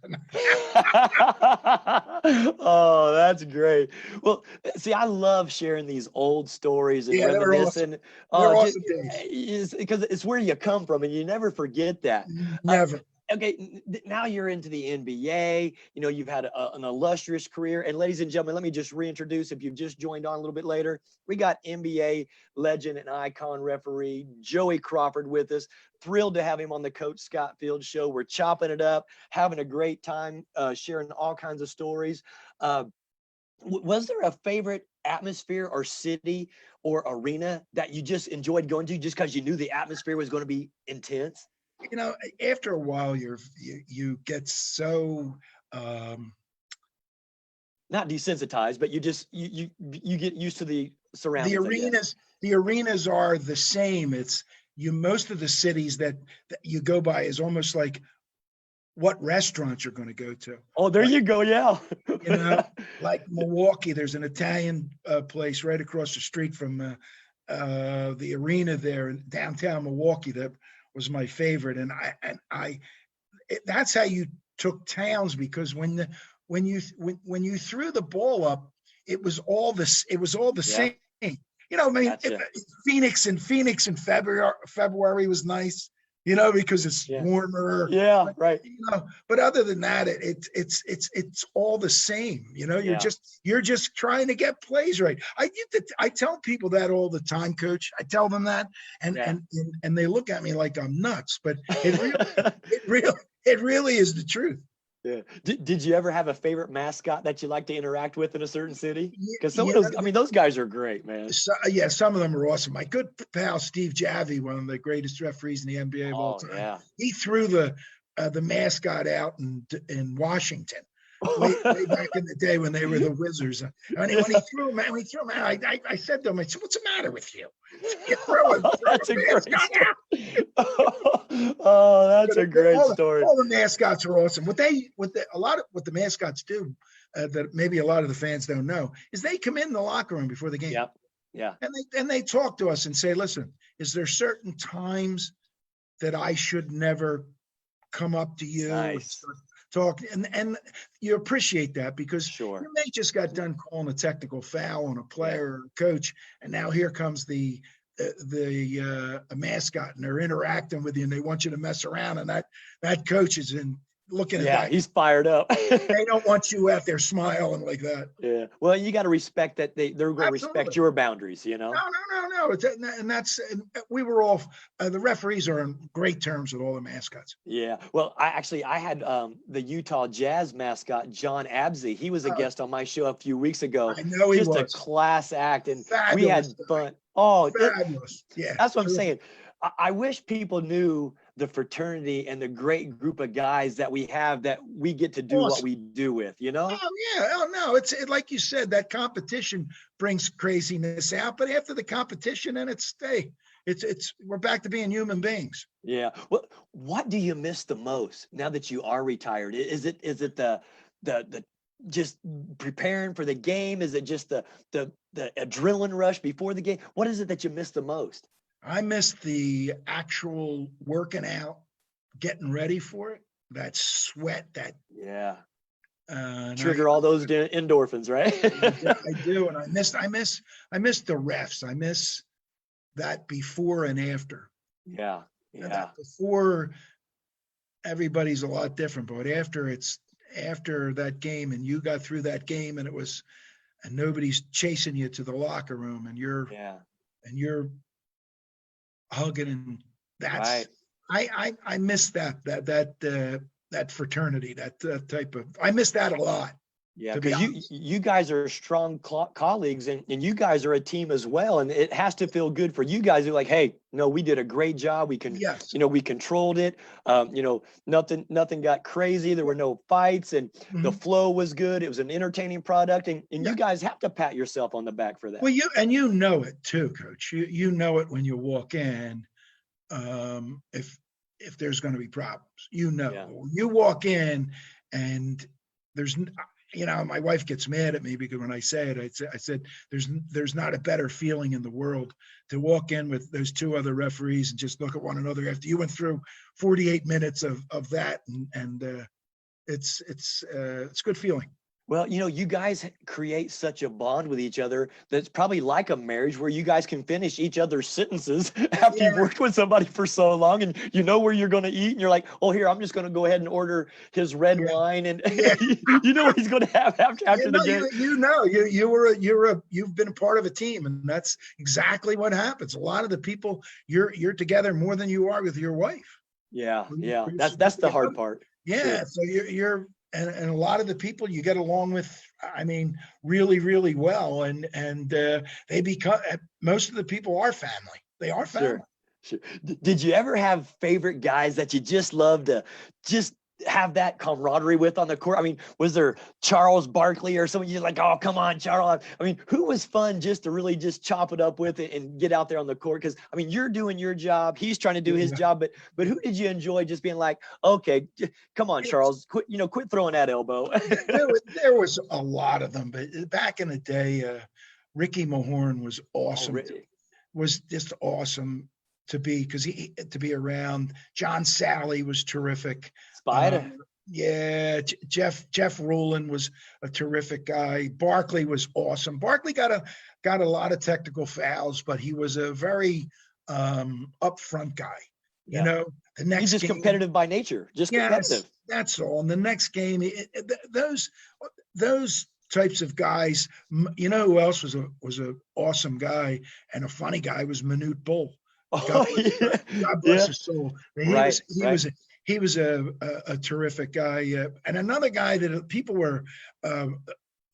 Oh, that's great. Well, see, I love sharing these old stories and reminiscing. They're awesome days. Because it's where you come from, and you never forget that. Never. Okay, now you're into the NBA. You've had an illustrious career. And ladies and gentlemen, let me just reintroduce, if you've just joined on a little bit later, we got NBA legend and icon referee Joey Crawford with us. Thrilled to have him on the Coach Scott Field Show. We're chopping it up, having a great time, sharing all kinds of stories. Was there a favorite atmosphere or city or arena that you just enjoyed going to just because you knew the atmosphere was going to be intense? After a while, you get so not desensitized, but you get used to the surroundings. The arenas are the same. It's most of the cities that you go by is almost like what restaurants you're going to go to. Oh, there you go. Yeah. Like Milwaukee, there's an Italian place right across the street from the arena there in downtown Milwaukee that was my favorite. And that's how you took towns, because when you threw the ball up, it was all the same. Gotcha. Phoenix in February was nice. because it's Yeah. warmer. Yeah, But, right. but other than that, it's all the same. You're Yeah. just trying to get plays right. I tell people that all the time, Coach. I tell them that, and Yeah. and they look at me like I'm nuts, but it really is the truth. Yeah. Did you ever have a favorite mascot that you like to interact with in a certain city? Because some of Yeah, those, I mean, those guys are great, man. yeah, some of them are awesome. My good pal Steve Javy, one of the greatest referees in the NBA of all Oh, time, yeah. he threw the mascot out in Washington way back in the day when they were the Wizards. And when he threw him out, I said to him, I said, "What's the matter with you? You throw a That's a great mascot story. out?" Oh, that's a great All story. the mascots are awesome. What the mascots do that maybe a lot of the fans don't know is they come in the locker room before the game. Yep. Yeah. And they talk to us and say, "Listen, is there certain times that I should never come up to you and Nice. start talking?" And you appreciate that because Sure. you may just got done calling a technical foul on a player or a coach, and now here comes a mascot, and they're interacting with you, and they want you to mess around, and that coach is looking at Yeah, that. he's fired up. They don't want you out there smiling like that. Yeah. Well, you got to respect that they're going to Absolutely. respect your boundaries, No. And we were all the referees are on great terms with all the mascots. Yeah. Well, I had the Utah Jazz mascot, John Absey. He was a guest on my show a few weeks ago. I know he Just a was. class act, and Fabulous we had guy. fun. Oh, Fabulous. Yeah. that's what I'm Terrific. saying. I wish people knew the fraternity and the great group of guys that we have that we get to do what Awesome. we do with, Oh yeah. Oh no. It's like you said, that competition brings craziness out, but after the competition, then we're back to being human beings. Yeah. Well, what do you miss the most now that you are retired? Is it the just preparing for the game? Is it just the adrenaline rush before the game? What is it that you miss the most? I miss the actual working out, getting ready for it, that sweat, that Yeah. uh, Trigger all those endorphins, right? I do, and I miss the refs. I miss that before and after. Yeah. And Yeah. that before, everybody's a lot different, but after that game, and you got through that game, and nobody's chasing you to the locker room, and you're hugging, and that's Right. I miss that fraternity, that type of. I miss that a lot. Yeah, To be because honest. you guys are strong colleagues, and you guys are a team as well, and it has to feel good for you guys. You're like, hey, no, we did a great job. Yes. We controlled it. Nothing got crazy. There were no fights, and the Mhm. flow was good. It was an entertaining product, and Yeah. you guys have to pat yourself on the back for that. Well, you know it too, Coach. You know it when you walk in. If there's going to be problems, Yeah. when you walk in, and there's my wife gets mad at me because when I say it, I said there's not a better feeling in the world to walk in with those two other referees and just look at one another after you went through 48 minutes of that, and it's a good feeling. Well, you guys create such a bond with each other that's probably like a marriage where you guys can finish each other's sentences after you've Yeah. worked with somebody for so long, and you know where you're going to eat, and you're like, oh, here, I'm just going to go ahead and order his red Yeah. wine, and Yeah. you know what he's going to have after the game. You've been a part of a team, and that's exactly what happens. A lot of the people you're together more than you are with your wife. Yeah, yeah, You're that's the hard together. part. Yeah, Sure. so you're and a lot of the people you get along with, I mean, really, really well, and they become most of the people are family. They are family. Sure. Did you ever have favorite guys that you just love to just have that camaraderie with on the court? I mean, was there Charles Barkley or someone you're like, oh, come on, Charles? I mean, who was fun just to really just chop it up with it and get out there on the court? Because I mean, you're doing your job, he's trying to do his job, but who did you enjoy just being like, okay, come on, Charles, quit throwing that elbow? There was a lot of them, but back in the day, Ricky Mahorn was awesome. Was just awesome to be around. John Sally was terrific. Spider. Yeah, Jeff Rowland was a terrific guy. Barkley was awesome. Barkley got a lot of technical fouls, but he was a very upfront guy. You know, the next He's just game, competitive by nature, just competitive. yes, that's all. And the next game, those types of guys. You know who else was a awesome guy and a funny guy was Manute Bull. God Oh, bless, yeah. God bless Yeah. his soul. Right. He was a terrific guy. And another guy that people were uh,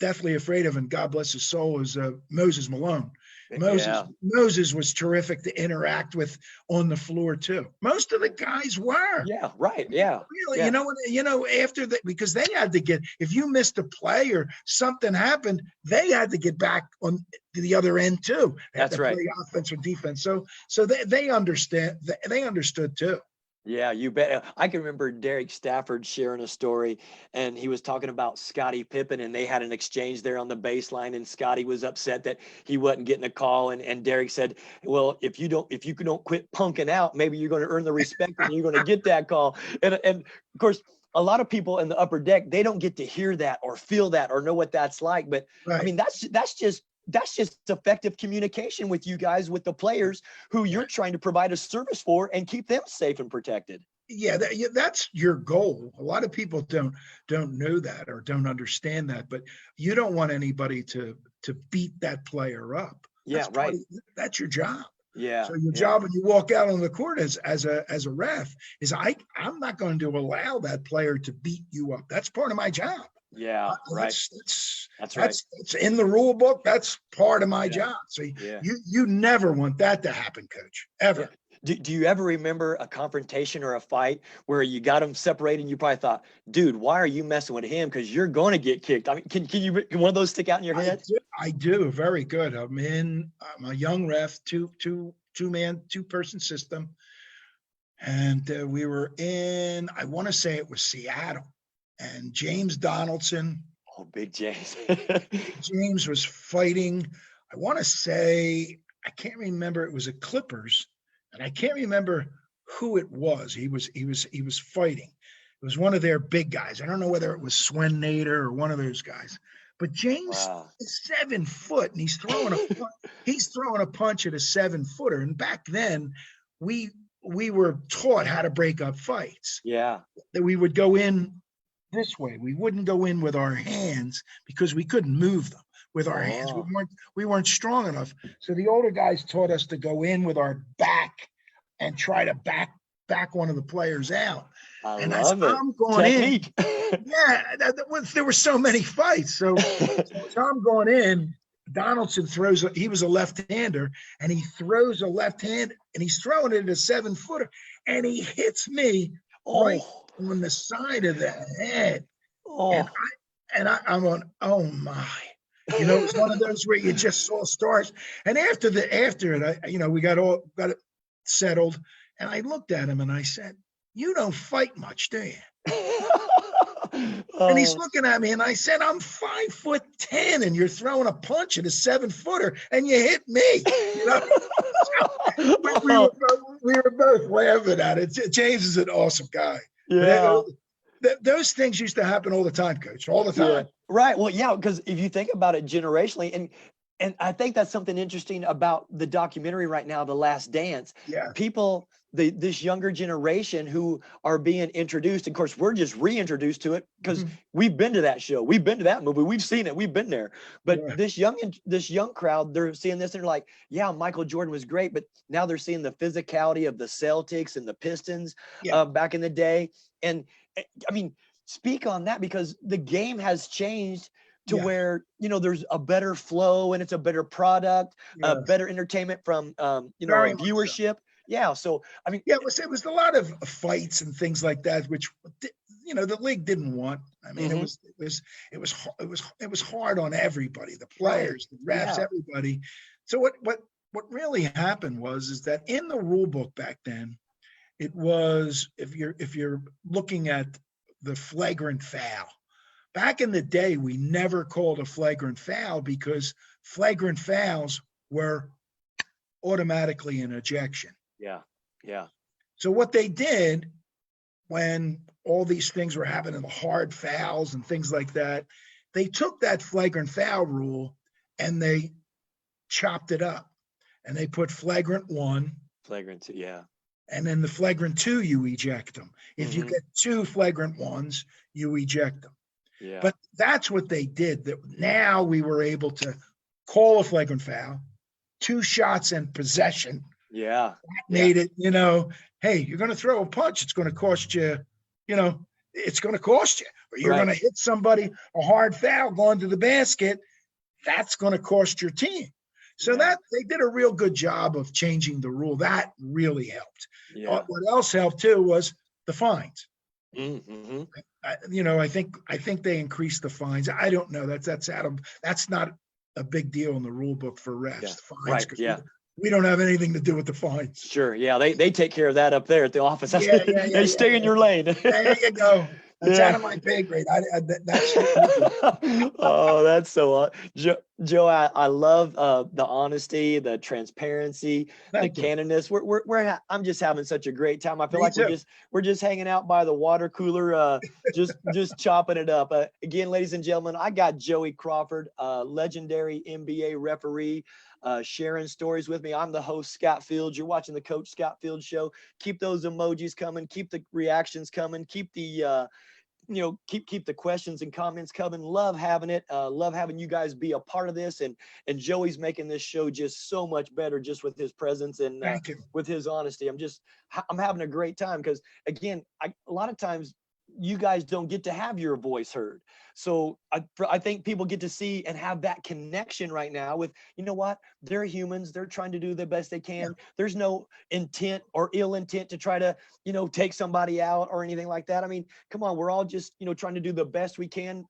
deathly afraid of, and God bless his soul, is Moses Malone. Yeah. Moses was terrific to interact with on the floor too. Most of the guys were. Yeah. Right. Yeah. Really, Yeah. after that, because they had to get, if you missed a play or something happened, they had to get back on to the other end too. They had That's to right. play offense or defense. So they understand, they understood too. Yeah, you bet. I can remember Derek Stafford sharing a story, and he was talking about Scottie Pippen, and they had an exchange there on the baseline, and Scottie was upset that he wasn't getting a call, and Derek said, "Well, if you don't quit punking out, maybe you're going to earn the respect, and you're going to get that call." And of course, a lot of people in the upper deck, they don't get to hear that or feel that or know what that's like. But I Right. mean, that's just effective communication with you guys, with the players who you're trying to provide a service for and keep them safe and protected. Yeah, that's your goal. A lot of people don't know that or don't understand that, but you don't want anybody to beat that player up. Yeah, right. That's your job. Yeah, So your yeah, job when you walk out on the court as a ref is I'm not going to allow that player to beat you up. That's part of my job. yeah, right. That's right. That's in the rule book. That's part of my Yeah, job. So yeah, you never want that to happen, coach, ever. yeah. Do you ever remember a confrontation or a fight where you got them separated and you probably thought, dude, why are you messing with him? Because you're going to get kicked. I mean, can one of those stick out in your head? I do. Very good. I'm a young ref, two person system. And we were in, I want to say it was Seattle. And James Donaldson. Oh, Big James. James was fighting. I want to say, I can't remember. It was a Clippers. And I can't remember who it was. He was fighting. It was one of their big guys. I don't know whether it was Swen Nader or one of those guys. But James is 7 foot and he's throwing a punch at a 7-footer. And back then, we were taught how to break up fights. Yeah. That we would go in this way. We wouldn't go in with our hands because we couldn't move them with our hands. We weren't strong enough. So the older guys taught us to go in with our back and try to back one of the players out. I love it. I'm going Technique. in, there were so many fights. So as I'm going in, Donaldson he was a left-hander, and he throws a left hand, and he's throwing it at a 7-footer, and he hits me right on the side of the head. And I'm going, oh my. It's one of those where you just saw stars. And after it, we got it settled. And I looked at him and I said, "You don't fight much, do you?" And he's looking at me and I said, "I'm 5'10", and you're throwing a punch at a 7-footer and you hit me." We were both laughing at it. James is an awesome guy. Yeah. Those things used to happen all the time, Coach, all the time. Yeah. Right. Well, yeah, because if you think about it generationally, and I think that's something interesting about the documentary right now, The Last Dance. Yeah. People, this younger generation who are being introduced, of course, we're just reintroduced to it because we've been to that show. We've been to that movie. We've seen it. We've been there. But this young crowd, they're seeing this and they're like, yeah, Michael Jordan was great. But now they're seeing the physicality of the Celtics and the Pistons back in the day. And I mean, speak on that, because the game has changed to where, there's a better flow and it's a better product, better entertainment from, viewership. Yeah. So, I mean, it was a lot of fights and things like that, which, the league didn't want. I mean, it was hard on everybody, the players, the refs, everybody. So what really happened is that in the rule book back then, it was, if you're looking at the flagrant foul, back in the day, we never called a flagrant foul because flagrant fouls were automatically an ejection. Yeah. Yeah. So what they did when all these things were happening, the hard fouls and things like that, they took that flagrant foul rule and they chopped it up and they put flagrant 1. Flagrant 2. Yeah. and then the flagrant two, you eject them. If you Mhm. get two flagrant ones, you eject them. Yeah. But that's what they did. That now we were able to call a flagrant foul, 2 shots and possession. Yeah. That Yeah. made it, hey, you're going to throw a punch. It's going to cost you, it's going to cost you. Or you're Right. going to hit somebody, a hard foul going to the basket. That's going to cost your team. So Yeah. that they did a real good job of changing the rule. That really helped. Yeah. What else helped too was the fines. Mm-hmm. I think they increased the fines. I don't know. That's not a big deal in the rule book for refs. Yeah. The fines, Right. because Yeah. we don't have anything to do with the fines. Sure. Yeah. They take care of that up there at the office. Yeah. They stay in your lane. There you go. That's Yeah. out of my pay grade. That's what we do. Oh, that's so Joe, I love the honesty, the transparency, the Thank you. candidness. I'm just having such a great time. I feel Me like too. we're just hanging out by the water cooler, just chopping it up. Again, ladies and gentlemen, I got Joey Crawford, legendary NBA referee, sharing stories with me. I'm the host, Scott Fields. You're watching the Coach Scott Fields show. Keep those emojis coming. Keep the reactions coming. Keep the keep the questions and comments coming. Love having it. Love having you guys be a part of this. And Joey's making this show just so much better just with his presence and Thank you. with his honesty. I'm having a great time because, again, a lot of times you guys don't get to have your voice heard. So I think people get to see and have that connection right now with, you know what, they're humans. They're trying to do the best they can. Yeah. There's no intent or ill intent to try to, take somebody out or anything like that. I mean, come on, we're all just, trying to do the best we can,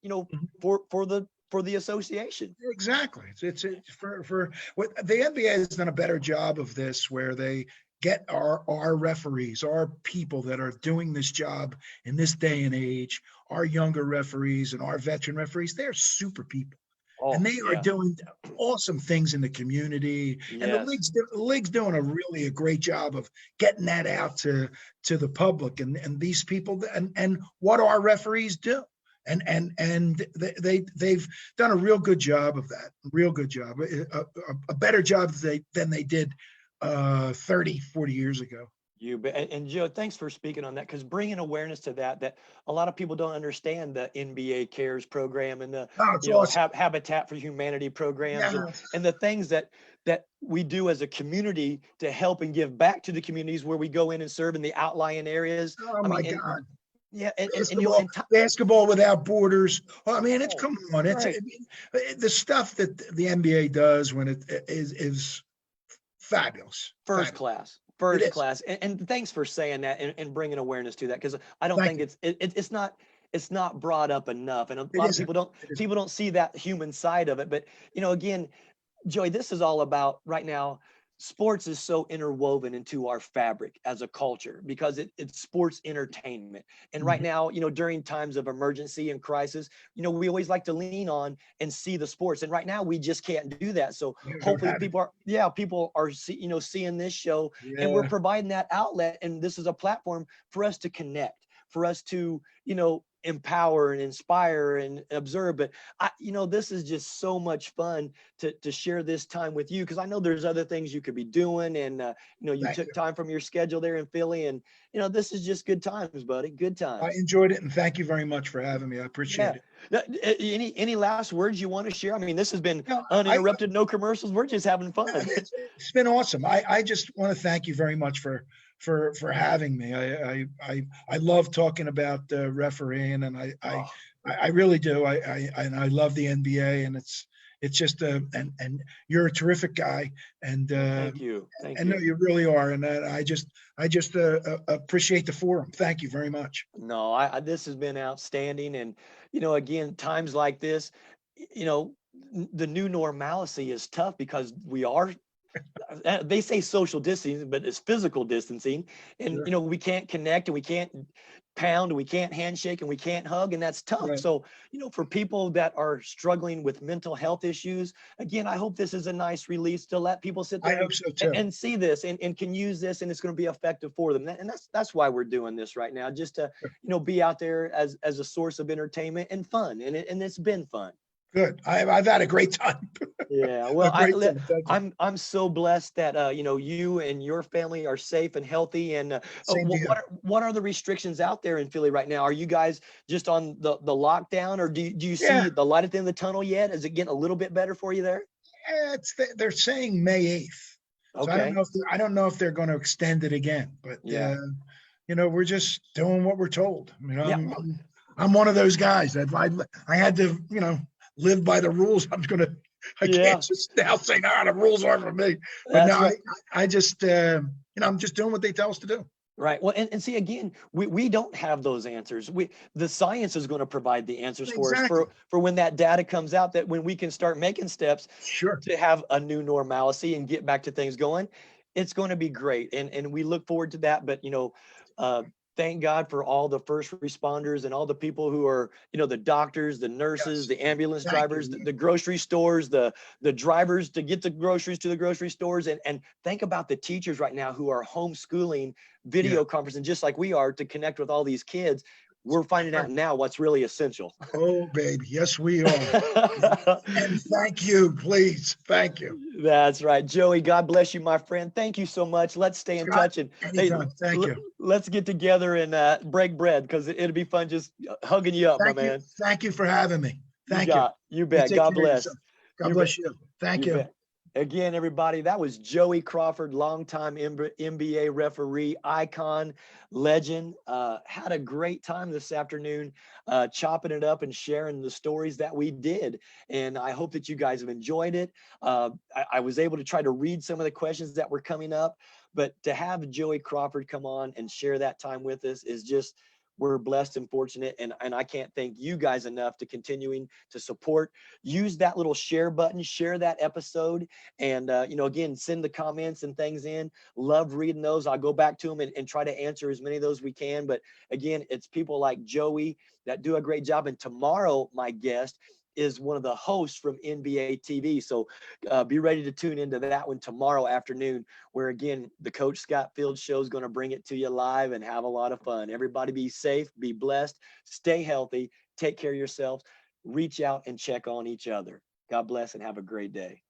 for the association. Exactly. It's for what the NBA has done a better job of this, where they get our referees, our people that are doing this job in this day and age, our younger referees and our veteran referees. They're super people, Oh, and they are yeah. doing awesome things in the community. And the Yes. league's doing a great job of getting that out to the public and these people and what our referees do. And they've done a real good job of that. Real good job, a better job than they did 30, 40 years ago. And Joe, thanks for speaking on that, because bringing awareness to that a lot of people don't understand the NBA Cares program and the Oh, it's awesome. Habitat for Humanity programs Yeah. and the things that we do as a community to help and give back to the communities where we go in and serve in the outlying areas. Oh my God. Yeah, Basketball without borders. I mean, it's come on. Right. The stuff that the NBA does when it is fabulous. First class. And thanks for saying that and bringing awareness to that, because I don't think it's not brought up enough, and a lot of people don't see that human side of it. But again, Joey, this is all about right now. Sports is so interwoven into our fabric as a culture because it's sports entertainment. And right now, during times of emergency and crisis, we always like to lean on and see the sports. And right now we just can't do that. So hopefully people are seeing this show, and we're providing that outlet. And this is a platform for us to connect, for us to, empower and inspire and observe. But this is just so much fun to share this time with you, because I know there's other things you could be doing, and you took time from your schedule there in Philly, and this is just good times, buddy. Good times. I enjoyed it, and thank you very much for having me. I appreciate it. Any last words you want to share? I mean, this has been uninterrupted, no commercials. We're just having fun. It's been awesome. I just want to thank you very much for having me. I love talking about refereeing, and I really do. I love the NBA, and it's just and you're a terrific guy, and thank you. No, you really are, and I just appreciate the forum. Thank you very much. No, this has been outstanding, and again, times like this, the new normalcy is tough because we are. They say social distancing, but it's physical distancing, and Sure. We can't connect, and we can't pound, and we can't handshake, and we can't hug, and that's tough. Right. So for people that are struggling with mental health issues, again, I hope this is a nice release to let people sit there and see this and can use this, and it's going to be effective for them. And that's why we're doing this right now, just to be out there as a source of entertainment and fun, and it's been fun. Good. I've had a great time. Yeah, A well, great time. Thank you. I'm so blessed that you and your family are safe and healthy. And Same to you. what are the restrictions out there in Philly right now? Are you guys just on the lockdown, or do you Yeah. see the light at the end of the tunnel yet? Is it getting a little bit better for you there? They're saying May 8th. So Okay. I don't know if they're going to extend it again, but Yeah. we're just doing what we're told. Yeah. I'm one of those guys that I had to, live by the rules. I can't Yeah. just now say, no, the rules aren't for me. But no, That's right. I just, I'm just doing what they tell us to do. Right. Well, and see again, we don't have those answers. The science is going to provide the answers for us Exactly. for when that data comes out, that when we can start making steps Sure. to have a new normalcy and get back to things going, it's going to be great. And we look forward to that. But uh, thank God for all the first responders and all the people who are, the doctors, the nurses, Yes. the ambulance Thank drivers, you. the grocery stores, the drivers to get the groceries to the grocery stores. And think about the teachers right now who are homeschooling, Yeah. video conferencing, just like we are, to connect with all these kids. We're finding out now what's really essential. Oh, baby. Yes, we are. And thank you, please. Thank you. That's right. Joey, God bless you, my friend. Thank you so much. Let's stay in Scott, touch, and hey, anytime. Thank you. let's get together and break bread, because it'll be fun just hugging you up, my Thank you. man. Thank you for having me. Thank you. You You bet. take God care of bless. yourself. God You bet. bless you. Thank You you. bet. Again, everybody, that was Joey Crawford, longtime NBA referee, icon, legend. Had a great time this afternoon, chopping it up and sharing the stories that we did. And I hope that you guys have enjoyed it. I was able to try to read some of the questions that were coming up, but to have Joey Crawford come on and share that time with us is just, we're blessed and fortunate. And I can't thank you guys enough to continuing to support. Use that little share button, share that episode, and again, send the comments and things in. Love reading those. I'll go back to them and try to answer as many of those we can. But again, it's people like Joey that do a great job. And tomorrow, my guest is one of the hosts from NBA TV. So be ready to tune into that one tomorrow afternoon, where again, the Coach Scott Field Show is going to bring it to you live and have a lot of fun. Everybody be safe, be blessed, stay healthy, take care of yourselves, reach out and check on each other. God bless and have a great day.